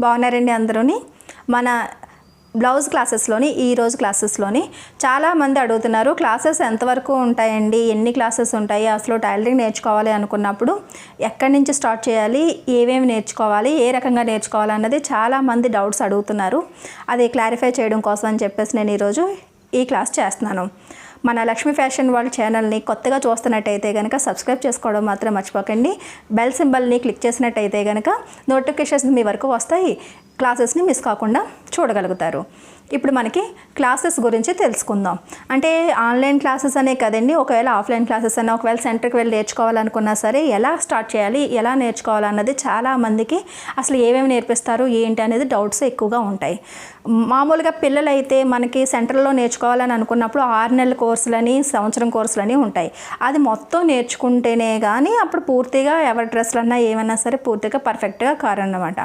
బాగున్నారండి అందరూని. మన బ్లౌజ్ క్లాసెస్లోని ఈరోజు క్లాసెస్లోని చాలామంది అడుగుతున్నారు, క్లాసెస్ ఎంతవరకు ఉంటాయండి, ఎన్ని క్లాసెస్ ఉంటాయి, అసలు టైలరింగ్ నేర్చుకోవాలి అనుకున్నప్పుడు ఎక్కడి నుంచి స్టార్ట్ చేయాలి, ఏమేమి నేర్చుకోవాలి, ఏ రకంగా నేర్చుకోవాలి అన్నది చాలామంది డౌట్స్ అడుగుతున్నారు. అది క్లారిఫై చేయడం కోసం అని చెప్పేసి నేను ఈరోజు ఈ క్లాస్ చేస్తున్నాను. మన లక్ష్మీ ఫ్యాషన్ వరల్డ్ ఛానల్ని కొత్తగా చూస్తున్నట్టయితే కనుక సబ్స్క్రైబ్ చేసుకోవడం మాత్రం మర్చిపోకండి. బెల్ సింబల్ని క్లిక్ చేసినట్టయితే కనుక నోటిఫికేషన్స్ మీ వరకు వస్తాయి. క్లాసెస్ని మిస్ కాకుండా చూడగలుగుతారు. ఇప్పుడు మనకి క్లాసెస్ గురించి తెలుసుకుందాం. అంటే ఆన్లైన్ క్లాసెస్ అనే కదండి, ఒకవేళ ఆఫ్లైన్ క్లాసెస్ అన్నా, ఒకవేళ సెంటర్కి వెళ్ళి నేర్చుకోవాలనుకున్నా సరే ఎలా స్టార్ట్ చేయాలి, ఎలా నేర్చుకోవాలన్నది చాలామందికి అసలు ఏమేమి నేర్పిస్తారు ఏంటి అనేది డౌట్స్ ఎక్కువగా ఉంటాయి. మామూలుగా పిల్లలైతే మనకి సెంటర్లో నేర్చుకోవాలని అనుకున్నప్పుడు 6 నెలల కోర్సులని, సంవత్సరం కోర్సులని ఉంటాయి. అది మొత్తం నేర్చుకుంటేనే కానీ అప్పుడు పూర్తిగా ఎవరి డ్రెస్లు అన్నా ఏమన్నా సరే పూర్తిగా పర్ఫెక్ట్గా కారన్నమాట.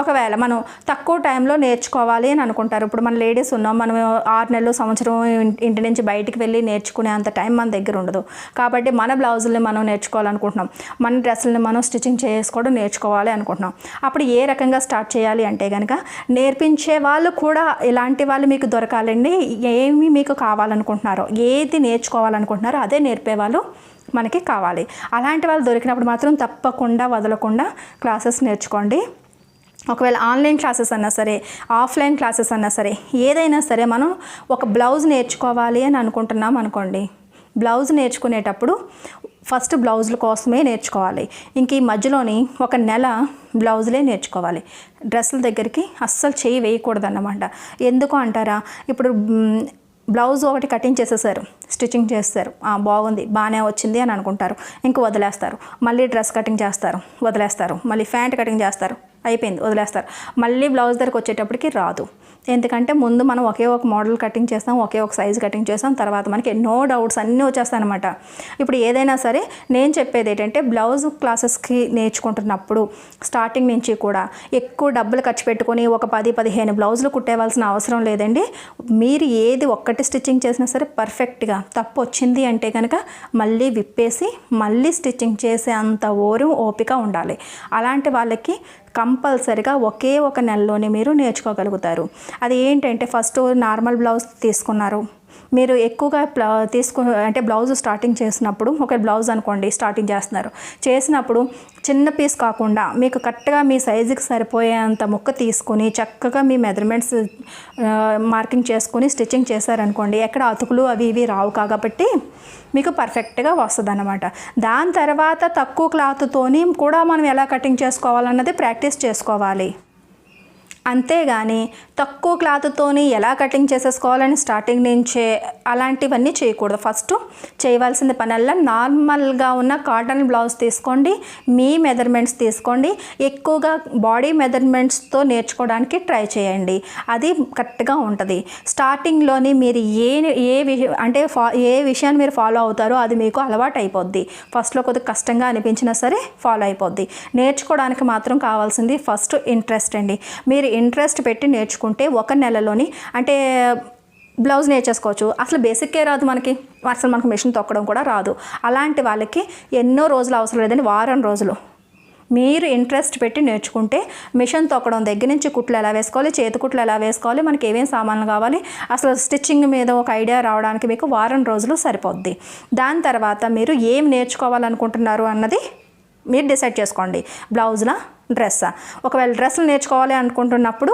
ఒకవేళ మనం తక్కువ టైంలో నేర్చుకోవాలి అని అనుకుంటారు. ఇప్పుడు మన లేడీస్ ఉన్నాం, మనం 6 నెలలు, సంవత్సరం ఇంటి నుంచి బయటికి వెళ్ళి నేర్చుకునే అంత టైం మన దగ్గర ఉండదు. కాబట్టి మన బ్లౌజుల్ని మనం నేర్చుకోవాలనుకుంటున్నాం, మన డ్రెస్సులని మనం స్టిచ్చింగ్ చేసుకోవడం నేర్చుకోవాలి అనుకుంటున్నాం. అప్పుడు ఏ రకంగా స్టార్ట్ చేయాలి అంటే కనుక నేర్పించే వాళ్ళు కూడా ఇలాంటి వాళ్ళు మీకు దొరకాలండి. ఏమి మీకు కావాలనుకుంటున్నారో, ఏది నేర్చుకోవాలనుకుంటున్నారో అదే నేర్పేవాళ్ళు మనకి కావాలి. అలాంటి వాళ్ళు దొరికినప్పుడు మాత్రం తప్పకుండా వదలకుండా క్లాసెస్ నేర్చుకోండి. ఒకవేళ ఆన్లైన్ క్లాసెస్ అన్నా సరే, ఆఫ్లైన్ క్లాసెస్ అన్నా సరే, ఏదైనా సరే మనం ఒక బ్లౌజ్ నేర్చుకోవాలి అని అనుకుంటున్నాం అనుకోండి, బ్లౌజ్ నేర్చుకునేటప్పుడు ఫస్ట్ బ్లౌజుల కోసమే నేర్చుకోవాలి. ఇంక ఈ మధ్యలోని 1 నెల బ్లౌజులే నేర్చుకోవాలి. డ్రెస్సుల దగ్గరికి అస్సలు చేయి వేయకూడదు అన్నమాట. ఎందుకు అంటారా, ఇప్పుడు బ్లౌజ్ ఒకటి కటింగ్ చేసేసారు, స్టిచ్చింగ్ చేస్తారు, బాగుంది, బాగానే వచ్చింది అని అనుకుంటారు, ఇంక వదిలేస్తారు. మళ్ళీ డ్రెస్ కటింగ్ చేస్తారు, వదిలేస్తారు. మళ్ళీ ప్యాంట్ కటింగ్ చేస్తారు, అయిపోయింది, వదిలేస్తారు. మళ్ళీ బ్లౌజ్ దగ్గరికి వచ్చేటప్పటికి రాదు. ఎందుకంటే ముందు మనం ఒకే ఒక మోడల్ కటింగ్ చేస్తాం, ఒకే ఒక సైజు కటింగ్ చేస్తాం, తర్వాత మనకి ఎన్నో డౌట్స్ అన్నీ వచ్చేస్తాయి అనమాట. ఇప్పుడు ఏదైనా సరే నేను చెప్పేది ఏంటంటే, బ్లౌజ్ క్లాసెస్కి నేర్చుకుంటున్నప్పుడు స్టార్టింగ్ నుంచి కూడా ఎక్కువ డబ్బులు ఖర్చు పెట్టుకొని ఒక 10-15 బ్లౌజులు కుట్టేవాల్సిన అవసరం లేదండి. మీరు ఏది ఒక్కటి స్టిచ్చింగ్ చేసినా సరే పర్ఫెక్ట్గా, తప్పు వచ్చింది అంటే కనుక మళ్ళీ విప్పేసి మళ్ళీ స్టిచ్చింగ్ చేసే అంత ఓపిక ఉండాలి. అలాంటి వాళ్ళకి కంపల్సరిగా ఒకే ఒక నెలలోనే మీరు నేర్చుకోగలుగుతారు. అది ఏంటంటే, ఫస్ట్ నార్మల్ బ్లౌజ్ తీసుకున్నారు, మీరు ఎక్కువగా అంటే బ్లౌజ్ స్టార్టింగ్ చేసినప్పుడు, ఒక బ్లౌజ్ అనుకోండి స్టార్టింగ్ చేసినప్పుడు చిన్న పీస్ కాకుండా మీకు కరెక్ట్గా మీ సైజుకి సరిపోయేంత ముక్క తీసుకుని చక్కగా మీ మెజర్మెంట్స్ మార్కింగ్ చేసుకుని స్టిచ్చింగ్ చేశారనుకోండి, ఎక్కడ అతుకులు అవి ఇవి రావు, కాబట్టి మీకు పర్ఫెక్ట్గా వస్తుంది అన్నమాట. దాని తర్వాత తక్కువ క్లాత్తోని కూడా మనం ఎలా కటింగ్ చేసుకోవాలన్నది ప్రాక్టీస్ చేసుకోవాలి. అంతేగాని తక్కువ క్లాత్తోని ఎలా కటింగ్ చేసేసుకోవాలని స్టార్టింగ్ నుంచే అలాంటివన్నీ చేయకూడదు. ఫస్ట్ చేయవలసిన పనల్లా నార్మల్గా ఉన్న కాటన్ బ్లౌజ్ తీసుకోండి, మీ మెజర్మెంట్స్ తీసుకోండి. ఎక్కువగా బాడీ మెజర్మెంట్స్తో నేర్చుకోవడానికి ట్రై చేయండి, అది కరెక్ట్గా ఉంటుంది. స్టార్టింగ్లోని మీరు ఏ విషయాన్ని మీరు ఫాలో అవుతారో అది మీకు అలవాటు అయిపోద్ది. ఫస్ట్లో కొద్దిగా కష్టంగా అనిపించినా సరే ఫాలో అయిపోద్ది. నేర్చుకోవడానికి మాత్రం కావాల్సింది ఫస్ట్ ఇంట్రెస్ట్ అండి. మీరు ఇంట్రెస్ట్ పెట్టి నేర్చుకుంటే 1 నెలలోని అంటే బ్లౌజ్ నేర్చేసుకోవచ్చు. అసలు బేసిక్కే రాదు మనకి, అసలు మనకు మిషన్ తొక్కడం కూడా రాదు. అలాంటి వాళ్ళకి ఎన్నో రోజులు అవసరం లేదని వారం రోజులు మీరు ఇంట్రెస్ట్ పెట్టి నేర్చుకుంటే మిషన్ తొక్కడం దగ్గర నుంచి కుట్లు ఎలా వేసుకోవాలి, చేతి కుట్లు ఎలా వేసుకోవాలి, మనకి ఏమేమి సామాన్లు కావాలి, అసలు స్టిచ్చింగ్ మీద ఒక ఐడియా రావడానికి మీకు వారం రోజులు సరిపోద్ది. దాని తర్వాత మీరు ఏం నేర్చుకోవాలనుకుంటున్నారు అన్నది మీరు డిసైడ్ చేసుకోండి. బ్లౌజ్లా, డ్రెస్సా. ఒకవేళ డ్రెస్సులు నేర్చుకోవాలి అనుకుంటున్నప్పుడు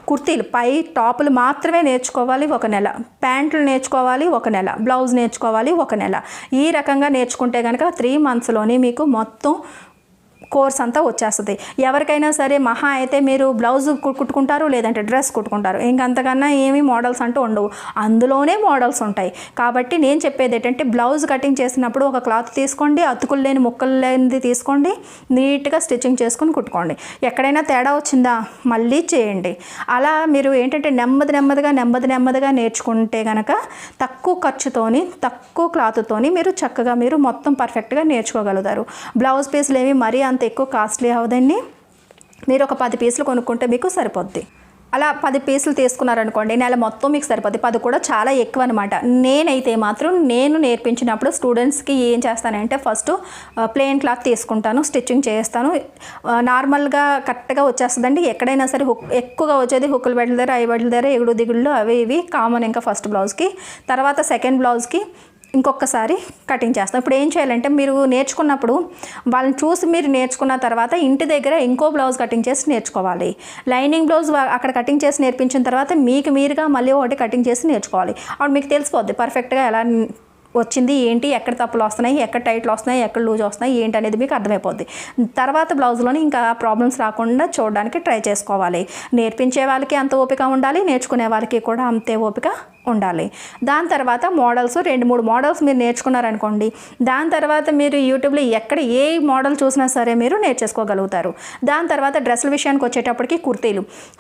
కుర్తీలు, పై టాపులు మాత్రమే నేర్చుకోవాలి 1 నెల, ప్యాంట్లు నేర్చుకోవాలి 1 నెల, బ్లౌజ్ నేర్చుకోవాలి 1 నెల. ఈ రకంగా నేర్చుకుంటే కనుక 3 మంత్స్లోనే మీకు మొత్తం కోర్స్ అంతా వచ్చేస్తుంది. ఎవరికైనా సరే మహా అయితే మీరు బ్లౌజ్ కుట్టుకుంటారు, లేదంటే డ్రెస్ కుట్టుకుంటారు, ఇంకంతకన్నా ఏమీ మోడల్స్ అంటూ ఉండవు, అందులోనే మోడల్స్ ఉంటాయి. కాబట్టి నేను చెప్పేది ఏంటంటే, బ్లౌజ్ కటింగ్ చేసినప్పుడు ఒక క్లాత్ తీసుకోండి, అతుకులు లేని ముక్కలు లేనిది తీసుకోండి, నీట్గా స్టిచ్చింగ్ చేసుకుని కుట్టుకోండి. ఎక్కడైనా తేడా వచ్చిందా మళ్ళీ చేయండి. అలా మీరు ఏంటంటే నెమ్మదిగా నేర్చుకుంటే కనుక తక్కువ ఖర్చుతోని, తక్కువ క్లాత్తోని మీరు చక్కగా మీరు మొత్తం పర్ఫెక్ట్గా నేర్చుకోగలుగుతారు. బ్లౌజ్ పీసులు ఏమి మరీ అంత ఎక్కువ కాస్ట్లీ అవదండి. మీరు ఒక 10 పీసులు కొనుక్కుంటే మీకు సరిపోద్ది. అలా 10 పీసులు తీసుకున్నారనుకోండి, నెల మొత్తం మీకు సరిపోతుంది. 10 కూడా చాలా ఎక్కువ అనమాట. నేనైతే మాత్రం నేను నేర్పించినప్పుడు స్టూడెంట్స్కి ఏం చేస్తానంటే ఫస్ట్ ప్లెయిన్ క్లాత్ తీసుకుంటాను, స్టిచ్చింగ్ చేస్తాను. నార్మల్గా కరెక్ట్గా వచ్చేస్తుందండి. ఎక్కడైనా సరే ఎక్కువగా వచ్చేది హుక్కుల బెడ్ల దగ్గర, ఐ బెడ్ల దగ్గర ఎగుడు దిగుళ్ళు అవి ఇవి కామన్. ఇంకా ఫస్ట్ బ్లౌజ్కి, తర్వాత సెకండ్ బ్లౌజ్కి ఇంకొకసారి కటింగ్ చేస్తాం. ఇప్పుడు ఏం చేయాలంటే మీరు నేర్చుకున్నప్పుడు వాళ్ళని చూసి మీరు నేర్చుకున్న తర్వాత ఇంటి దగ్గర ఇంకో బ్లౌజ్ కటింగ్ చేసి నేర్చుకోవాలి. లైనింగ్ బ్లౌజ్ అక్కడ కటింగ్ చేసి నేర్పించిన తర్వాత మీకు మీరుగా మళ్ళీ ఒకటి కటింగ్ చేసి నేర్చుకోవాలి. అప్పుడు మీకు తెలిసిపోద్ది పర్ఫెక్ట్గా ఎలా వచ్చింది ఏంటి, ఎక్కడ తప్పులు వస్తున్నాయి, ఎక్కడ టైట్లు వస్తున్నాయి, ఎక్కడ లూజ్ వస్తున్నాయి ఏంటి అనేది మీకు అర్థమైపోద్ది. తర్వాత బ్లౌజ్లోని ఇంకా ప్రాబ్లమ్స్ రాకుండా చూడడానికి ట్రై చేసుకోవాలి. నేర్పించే వాళ్ళకి అంత ఓపిక ఉండాలి, నేర్చుకునే వాళ్ళకి కూడా అంతే ఓపిక ఉండాలి. దాని తర్వాత మోడల్స్ 2-3 మోడల్స్ మీరు నేర్చుకున్నారనుకోండి, దాని తర్వాత మీరు యూట్యూబ్లో ఎక్కడ ఏ మోడల్ చూసినా సరే మీరు నేర్చేసుకోగలుగుతారు. దాని తర్వాత డ్రెస్సుల విషయానికి వచ్చేటప్పటికి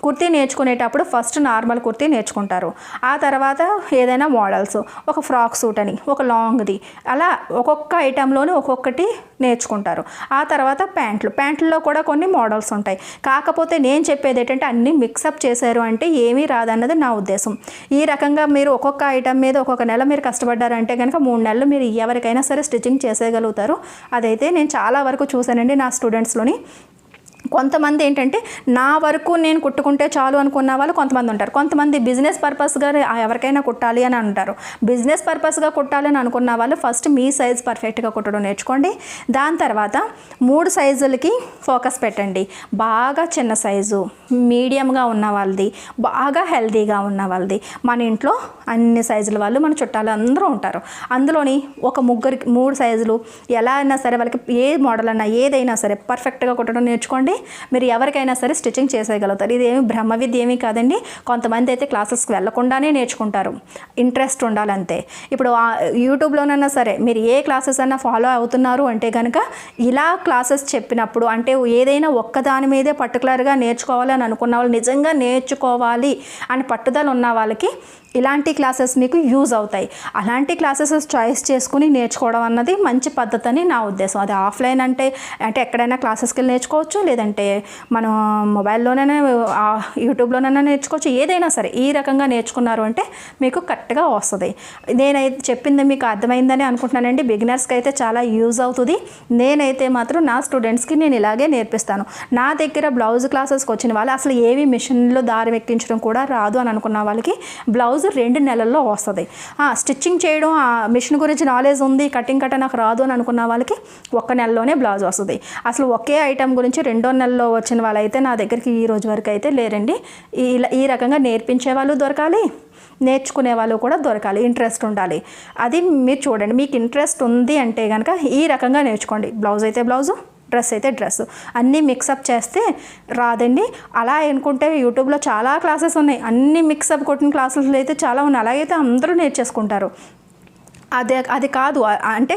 కుర్తీ నేర్చుకునేటప్పుడు ఫస్ట్ నార్మల్ కుర్తీ నేర్చుకుంటారు. ఆ తర్వాత ఏదైనా మోడల్స్, ఒక ఫ్రాక్ సూట్ అని, ఒక లాంగ్ది, అలా ఒక్కొక్క ఐటెంలోనే ఒక్కొక్కటి నేర్చుకుంటారు. ఆ తర్వాత ప్యాంట్లలో కూడా కొన్ని మోడల్స్ ఉంటాయి. కాకపోతే నేను చెప్పేది ఏంటంటే అన్నీ మిక్సప్ చేశారు అంటే ఏమీ రాదన్నది నా ఉద్దేశం. ఈ రకంగా మీరు ఒక్కొక్క ఐటమ్ మీద ఒక్కొక్క నెల మీరు కష్టపడ్డారంటే కనుక 3 నెలలు మీరు ఎవరికైనా సరే స్టిచ్చింగ్ చేసేయగలుగుతారు. అదైతే నేను చాలా వరకు చూశానండి నా స్టూడెంట్స్లోని. కొంతమంది ఏంటంటే నా వరకు నేను కుట్టుకుంటే చాలు అనుకున్న వాళ్ళు కొంతమంది ఉంటారు. కొంతమంది బిజినెస్ పర్పస్గా ఎవరికైనా కుట్టాలి అని అంటారు. బిజినెస్ పర్పస్గా కుట్టాలి అని అనుకున్న వాళ్ళు ఫస్ట్ మీ సైజ్ పర్ఫెక్ట్గా కుట్టడం నేర్చుకోండి. దాని తర్వాత 3 సైజులకి ఫోకస్ పెట్టండి. బాగా చిన్న సైజు, మీడియంగా ఉన్న వాళ్ళది, బాగా హెల్తీగా ఉన్న వాళ్ళది. మన ఇంట్లో అన్ని సైజుల వాళ్ళు మన చుట్టాలు అందరూ ఉంటారు. అందులోని ఒక 3 సైజులు ఎలా అయినా సరే వాళ్ళకి ఏ మోడల్ అన్నా ఏదైనా సరే పర్ఫెక్ట్గా కుట్టడం నేర్చుకోండి. మీరు ఎవరికైనా సరే స్టిచ్చింగ్ చేసేయగలుగుతారు. ఇదేమి బ్రహ్మ విద్య ఏమీ కాదండి. కొంతమంది అయితే క్లాసెస్కి వెళ్ళకుండానే నేర్చుకుంటారు, ఇంట్రెస్ట్ ఉండాలంతే. ఇప్పుడు యూట్యూబ్లోనైనా సరే మీరు ఏ క్లాసెస్ అన్నా ఫాలో అవుతున్నారు అంటే కనుక ఇలా క్లాసెస్ చెప్పినప్పుడు అంటే ఏదైనా ఒక్కదాని మీదే పర్టికులర్గా నేర్చుకోవాలి అని అనుకున్న వాళ్ళు, నిజంగా నేర్చుకోవాలి అని పట్టుదల ఉన్న వాళ్ళకి ఇలాంటి క్లాసెస్ మీకు యూజ్ అవుతాయి. అలాంటి క్లాసెస్ చాయిస్ చేసుకుని నేర్చుకోవడం అన్నది మంచి పద్ధతి అని నా ఉద్దేశం. అది ఆఫ్లైన్ అంటే ఎక్కడైనా క్లాసెస్కి వెళ్ళి నేర్చుకోవచ్చు, లేదంటే మనం మొబైల్లోనైనా యూట్యూబ్లోనైనా నేర్చుకోవచ్చు. ఏదైనా సరే ఈ రకంగా నేర్చుకున్నారు అంటే మీకు కరెక్ట్గా వస్తుంది. నేనైతే చెప్పింది మీకు అర్థమైందని అనుకుంటున్నానండి. బిగినర్స్కి అయితే చాలా యూజ్ అవుతుంది. నేనైతే మాత్రం నా స్టూడెంట్స్కి నేను ఇలాగే నేర్పిస్తాను. నా దగ్గర బ్లౌజ్ క్లాసెస్కి వచ్చిన వాళ్ళు అసలు ఏవి మిషన్లో దారం ఎక్కించడం కూడా రాదు అని అనుకున్న వాళ్ళకి బ్లౌజ్ 2 నెలల్లో వస్తుంది. స్టిచ్చింగ్ చేయడం, మిషన్ గురించి నాలెడ్జ్ ఉంది, కటింగ్ నాకు రాదు అని అనుకున్న వాళ్ళకి 1 నెలలోనే బ్లౌజ్ వస్తుంది. అసలు ఒకే ఐటెం గురించి 2వ నెలలో వచ్చిన వాళ్ళైతే నా దగ్గరికి ఈ రోజు వరకు అయితే లేరండి. ఈ రకంగా నేర్పించే వాళ్ళు దొరకాలి, నేర్చుకునే వాళ్ళు కూడా దొరకాలి. ఇంట్రెస్ట్ ఉండాలి. అది మీరు చూడండి. మీకు ఇంట్రెస్ట్ ఉంది అంటే కనుక ఈ రకంగా నేర్చుకోండి. బ్లౌజ్ అయితే బ్లౌజు, డ్రెస్ అయితే డ్రెస్, అన్నీ మిక్సప్ చేస్తే రాదండి. అలా అనుకుంటే యూట్యూబ్లో చాలా క్లాసెస్ ఉన్నాయి. అన్నీ మిక్సప్ కొట్టిన క్లాసెస్లో అయితే చాలా ఉన్నాయి. అలాగైతే అందరూ నేర్చేసుకుంటారు. అది కాదు. అంటే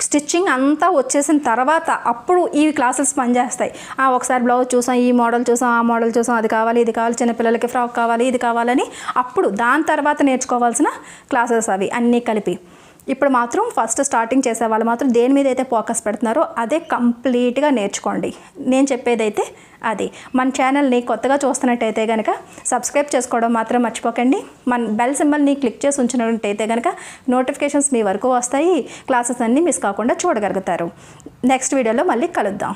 స్టిచ్చింగ్ అంతా వచ్చేసిన తర్వాత అప్పుడు ఈ క్లాసెస్ పనిచేస్తాయి. ఒకసారి బ్లౌజ్ చూసాం, ఈ మోడల్ చూసాం, ఆ మోడల్ చూసాం, అది కావాలి, ఇది కావాలి, చిన్నపిల్లలకి ఫ్రాక్ కావాలి, ఇది కావాలని అప్పుడు దాని తర్వాత నేర్చుకోవాల్సిన క్లాసెస్ అవి అన్నీ కలిపి. ఇప్పుడు మాత్రం ఫస్ట్ స్టార్టింగ్ చేసే వాళ్ళు మాత్రం దేని మీద అయితే ఫోకస్ పెడుతున్నారో అదే కంప్లీట్గా నేర్చుకోండి. నేను చెప్పేదైతే అది. మన ఛానల్ని కొత్తగా చూస్తున్నట్టయితే కనుక సబ్స్క్రైబ్ చేసుకోవడం మాత్రం మర్చిపోకండి. మన బెల్ సింబల్ని క్లిక్ చేసి ఉంచినట్టయితే కనుక నోటిఫికేషన్స్ మీ వరకు వస్తాయి. క్లాసెస్ అన్నీ మిస్ కాకుండా చూడగలుగుతారు. నెక్స్ట్ వీడియోలో మళ్ళీ కలుద్దాం.